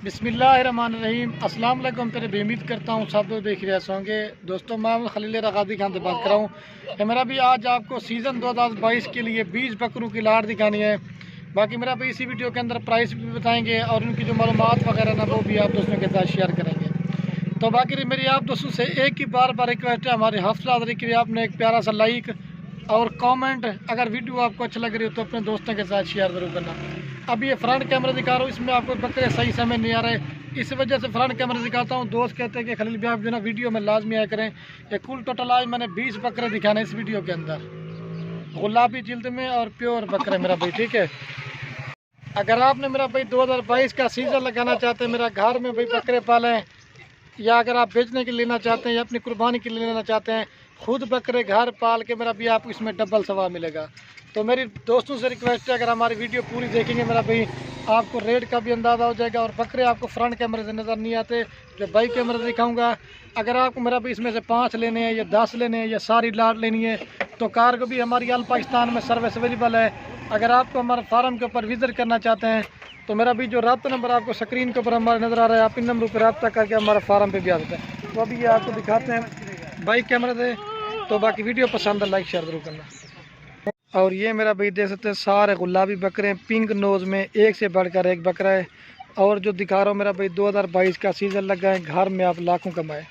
बिस्मिल्लाहिर्रहमानिर्रहीम। अस्सलाम वालेकुम। तेरे भी उम्मीद करता हूँ सब लोग देख रहे होंगे। दोस्तों, मैं खलील रगादी खान से बात कर रहा हूँ कि मेरा भी आज आपको सीज़न 2022 के लिए 20 बकरों की लाट दिखानी है। बाकी मेरा भी इसी वीडियो के अंदर प्राइस भी बताएंगे और उनकी जो मालूमात वगैरह ना वो भी आप दोस्तों के साथ शेयर करेंगे। तो बाकी मेरी आप दोस्तों से एक ही बार रिक्वेस्ट है, हमारे हौसला अफजाई के लिए आपने एक प्यारा सा लाइक और कमेंट, अगर वीडियो आपको अच्छा लग रही हो तो अपने दोस्तों के साथ शेयर ज़रूर करना। अब ये फ्रंट कैमरा दिखा रहा हूँ, इसमें आपको बकरे सही समय नहीं आ रहे, इस वजह से फ्रंट कैमरा दिखाता हूँ। दोस्त कहते हैं कि खलील भाई आप जो ना वीडियो में लाजमी आया करें। ये कुल टोटल आज मैंने 20 बकरे दिखाने इस वीडियो के अंदर, गुलाबी जिल्द में और प्योर बकरे मेरा भाई, ठीक है। अगर आपने मेरा भाई 2022 का सीज़न लगाना चाहते हैं, मेरा घर में भाई बकरे पालें, या अगर आप बेचने के लिए लेना चाहते हैं या अपनी कुर्बानी के लिए लेना चाहते हैं, खुद बकरे घर पाल के मेरा भी आपको इसमें डबल सवाब मिलेगा। तो मेरी दोस्तों से रिक्वेस्ट है, अगर हमारी वीडियो पूरी देखेंगे मेरा भाई आपको रेट का भी अंदाज़ा हो जाएगा और बकरे आपको फ्रंट कैमरे से नज़र नहीं आते, जो बैक कैमरे से दिखाऊंगा। अगर आपको मेरा भी इसमें से 5 लेने हैं या 10 लेने हैं या सारी लाट लेनी है तो कार को भी हमारी ऑल पाकिस्तान में सर्विस अवेलेबल है। अगर आपको हमारे फार्म के ऊपर विज़िट करना चाहते हैं तो मेरा भी जो रब्ता नंबर आपको स्क्रीन के ऊपर हमारे नज़र आ रहा है, आप इन नंबर पर रब्ता करके हमारे फार्म पे भी आ सकते हैं। तो अभी ये आपको दिखाते हैं बाइक कैमरे से। तो बाकी वीडियो पसंद है लाइक शेयर जरूर करना। और ये मेरा भाई देख सकते हैं सारे गुलाबी बकरे हैं, पिंक नोज़ में, एक से बढ़कर एक बकरा है। और जो दिखा रहा हूँ मेरा भाई 2022 का सीज़न लगा है, घर में आप लाखों कमाए।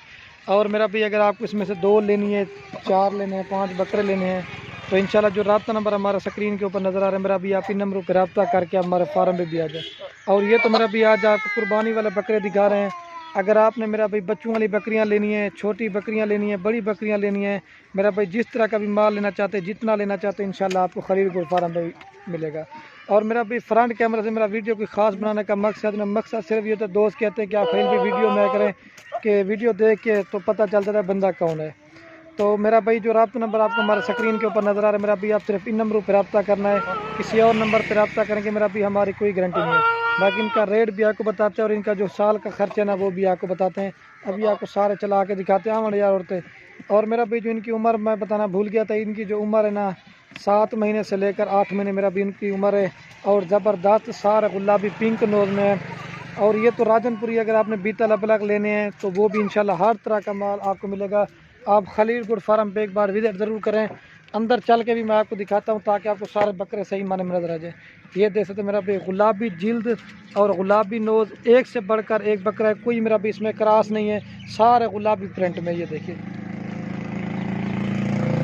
और मेरा भाई अगर आपको इसमें से 2 लेनी है, 4 लेने हैं, 5 बकरे लेने हैं तो इंशाल्लाह जो रब्ता नंबर हमारा स्क्रीन के ऊपर नज़र आ रहा है, मेरा भी आप इन नंबरों पर रब्ता करके हमारे फार्म पे भी आ जाए। और ये तो मेरा भी आज आपको कुर्बानी वाले बकरे दिखा रहे हैं। अगर आपने मेरा भाई बच्चों वाली बकरियां लेनी है, छोटी बकरियां लेनी है, बड़ी बकरियां लेनी है, मेरा भाई जिस तरह का भी माल लेना चाहते हैं, जितना लेना चाहते हैं, इंशाल्लाह आपको खलील गुल फार्म पे मिलेगा। और मेरा भाई फ्रंट कैमरा से मेरा वीडियो कोई ख़ास बनाने का मकसद सिर्फ ये, तो दोस्त कहते हैं कि आप खलील भी वीडियो में करें कि वीडियो देख के तो पता चलता है बंदा कौन है। तो मेरा भाई जो रब्ता नंबर आपको हमारे स्क्रीन के ऊपर नज़र आ रहा है, मेरा भी आप सिर्फ इन नंबरों पर रब्ता करना है। किसी और नंबर पर रब्ता करेंगे मेरा भी हमारी कोई गारंटी नहीं है। बाकी इनका रेट भी आपको बताते हैं और इनका जो साल का खर्च है ना वो भी आपको बताते हैं। अभी आपको सारे चला के दिखाते हैं आमड़ यार औरतें। और मेरा भी जो इनकी उम्र मैं बताना भूल गया था, इनकी जो उम्र है ना 7 महीने से लेकर 8 महीने मेरा भी इनकी उम्र है। और ज़बरदस्त सारे गुलाबी पिंक नोज़ में है। और ये तो राजनपुरी, अगर आपने बीतल अलग लेने हैं तो वो भी इंशाल्लाह हर तरह का माल आपको मिलेगा। आप खलील गुड फार्म पे एक बार विजिट ज़रूर करें। अंदर चल के भी मैं आपको दिखाता हूँ ताकि आपको सारे बकरे सही माने में नजर आ जाए। ये देख सकते मेरा भी गुलाबी जिल्द और गुलाबी नोज़, एक से बढ़कर एक बकरा है, कोई मेरा भी इसमें क्रॉस नहीं है, सारे गुलाबी प्रिंट में। ये देखिए,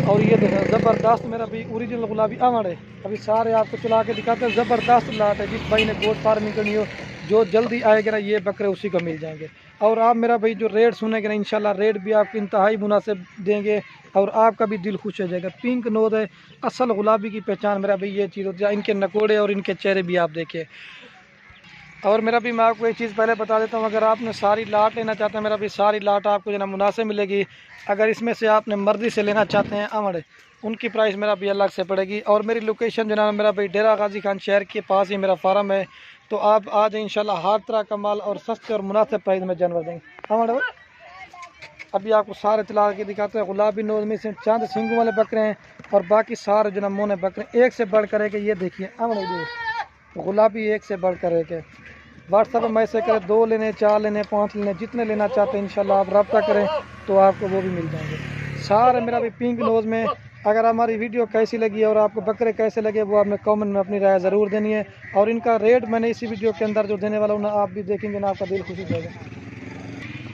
और ये देखो ज़बरदस्त मेरा भी ओरिजिनल गुलाबी आमड़ है। अभी सारे आपको चला के दिखाते हैं। ज़बरदस्त लाट है, जिस भाई ने गोट फार्मिंग करनी हो जो जल्दी आएगा ना ये बकरे उसी को मिल जाएंगे। और आप मेरा भाई जो रेट सुनेंगे ना इंशाल्लाह रेट भी आपको इंतहाई मुनासिब देंगे और आपका भी दिल खुश हो जाएगा। पिंक नोज़ है, असल गुलाबी की पहचान मेरा भाई ये चीज़ होती है। इनके नकोड़े और इनके चेहरे भी आप देखें। और मेरा भी मैं आपको एक चीज़ पहले बता देता हूँ, अगर आपने सारी लाट लेना चाहते हैं मेरा भी सारी लाट आपको जो ना मुनासिब मिलेगी। अगर इसमें से आपने मर्जी से लेना चाहते हैं आमड़, उनकी प्राइस मेरा भी अलग से पड़ेगी। और मेरी लोकेशन जो ना मेरा भाई डेरा गाजी खान शहर के पास ही मेरा फार्म है। तो आप आ जाए इंशाल्लाह हर तरह का माल और सस्ते और मुनासिब प्राइस में जानवर देंगे आमड़। अभी आपको सारे चला के दिखाते हैं। गुलाबी नोज़ में से चंद सिंगों वाले बकरे हैं और बाकी सारे जो ना मोने बकरे एक से बढ़कर एक। ये देखिए आमड़ गुलाबी एक से बढ़कर एक है। व्हाट्सएप में मैसेज करें, 2 लेने, 4 लेने, 5 लेने, जितने लेना चाहते हैं इंशाल्लाह आप रब्ता करें तो आपको वो भी मिल जाएंगे सारे मेरा भी पिंक नोज़ में। अगर हमारी वीडियो कैसी लगी और आपको बकरे कैसे लगे वो आपने कमेंट में अपनी राय ज़रूर देनी है। और इनका रेट मैंने इसी वीडियो के अंदर जो देने वाला हूँ ना आप भी देखेंगे ना आपका दिल खुश हो जाएगा।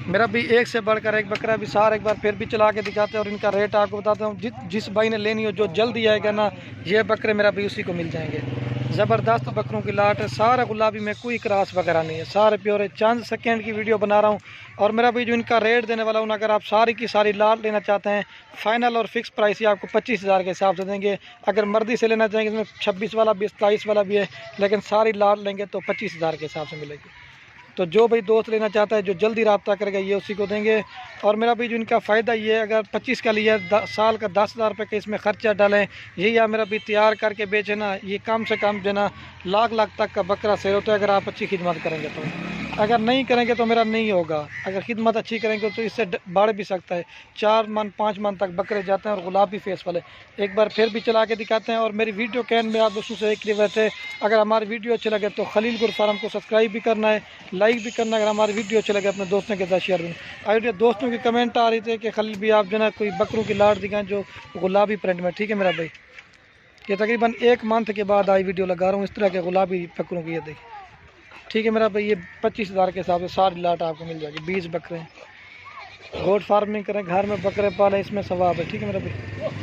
मेरा भी एक से बढ़कर एक बकरा भी सारे एक बार फिर भी चला के दिखाते हैं और इनका रेट आपको बताता हूँ। जिस भाई ने लेनी हो जो जल्दी आएगा ना ये बकरे मेरा भी उसी को मिल जाएंगे। ज़बरदस्त बकरों की लाट है, सारा गुलाबी में कोई क्रॉस वगैरह नहीं है, सारे प्योर है। चंद सेकेंड की वीडियो बना रहा हूँ। और मेरा भी जो इनका रेट देने वाला हूँ, अगर आप सारी की सारी लाट लेना चाहते हैं फाइनल और फिक्स प्राइस ही आपको 25,000 के हिसाब से देंगे। अगर मर्जी से लेना चाहेंगे इसमें 26 वाला भी 27 वाला भी है, लेकिन सारी लाट लेंगे तो 25,000 के हिसाब से मिलेगी। तो जो भाई दोस्त लेना चाहता है जो जल्दी रब्ता करेगा ये उसी को देंगे। और मेरा भी जो इनका फ़ायदा ये है, अगर 25 का लिया साल का 10,000 रुपये का इसमें खर्चा डालें, यही आप मेरा भी तैयार करके बेचे ना, ये कम से कम जो ना लाख तक का बकरा सेल होता है अगर आप अच्छी खिदमत करेंगे तो। अगर नहीं करेंगे तो मेरा नहीं होगा। अगर खिदमत अच्छी करेंगे तो इससे बढ़ भी सकता है, 4 मन 5 मन तक बकरे जाते हैं और गुलाबी फेस वाले। एक बार फिर भी चला के दिखाते हैं। और मेरी वीडियो कैन में आप दोस्तों से एक रिक्वेस्ट है, अगर हमारी वीडियो अच्छी लगे तो खलील गुड फार्म को सब्सक्राइब भी करना है, लाइक भी करना, अगर हमारी वीडियो अच्छी लगे अपने दोस्तों के साथ शेयर करना। आज दोस्तों की कमेंट आ रही थे कि खलील भी आप जो ना कोई बकरों की लाट दिखाएं जो गुलाबी प्रिंट में। ठीक है मेरा भाई, ये तकरीबन 1 मंथ के बाद आई वीडियो लगा रहा हूँ इस तरह के गुलाबी बकरों की। ये देखिए ठीक है मेरा भाई, ये 25,000 के हिसाब से सारी लाट आपको मिल जाएगी। 20 बकरे, गोट फार्मिंग करें, घर में बकरे पालें, इसमें सवाब है। ठीक है मेरा भाई।